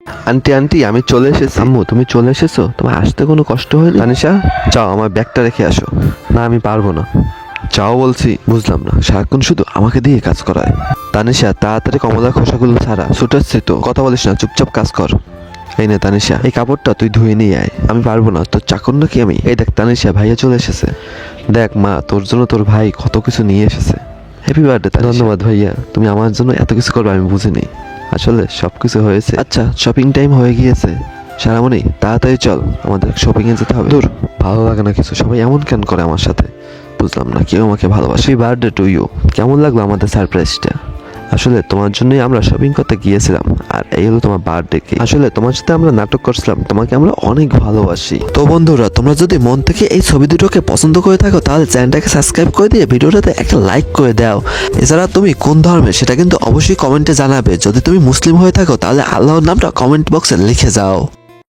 Aunty aunty আমি চলে এসেছি। আম্মু তুমি চলে এসেছো? তোমার আসতে কোনো কষ্ট হয়নি? তানিশা যাও আমার ব্যাগটা রেখে আসো। না আমি পারবো না। যাও বলছি। বুঝলাম না, সারাক্ষণ শুধু আমাকে দিয়ে কাজ করায়। তানিশা তাড়াতাড়ি কমলার খোসাগুলো ছাড়া। ছুটাচ্ছি তো, কথা বলিস না, চুপচাপ কাজ কর। এই নে তানিশা, এই কাপড়টা তুই ধুয়ে নিয়ে আয়। আমি পারবো না, তোর চাকর নাকি আমি? এই দেখ তানিশা, ভাইয়া চলে এসেছে। দেখ মা, তোর জন্য তোর ভাই কত কিছু নিয়ে এসেছে। Happy birthday. ধন্যবাদ ভাইয়া, তুমি আমার জন্য এত কিছু করবে আমি বুঝিনি। আসলে সবকিছু হয়েছে। আচ্ছা শপিং টাইম হয়ে গিয়েছে। সারামণি তাড়াতাড়ি চল, আমাদের শপিং এ যেতে হবে। দূর, ভালো লাগে না কিছু, সবাই এমন কেন করে আমার সাথে? বুঝলাম না, কেউ আমাকে ভালোবাসে। Happy birthday to you. কেমন লাগলো আমাদের সারপ্রাইজটা? আসলে তোমার জন্যই আমরা শপিং করতে গিয়েছিলাম, আর এই হলো তোমার বার্থডে কেক। আসলে তোমার সাথে আমরা নাটক করছিলাম, তোমাকে আমরা অনেক ভালোবাসি। তো বন্ধুরা, তোমরা যদি মন থেকে এই ছবি দুটোকে পছন্দ করে থাকো তাহলে চ্যানেলটাকে সাবস্ক্রাইব করে দিয়ে ভিডিওটাতে একটা লাইক করে দাও। এছাড়া তুমি কোন ধর্মের সেটা কিন্তু অবশ্যই কমেন্টে জানাবে। যদি তুমি মুসলিম হয়ে থাকো তাহলে আল্লাহর নামটা কমেন্ট বক্সে লিখে যাও।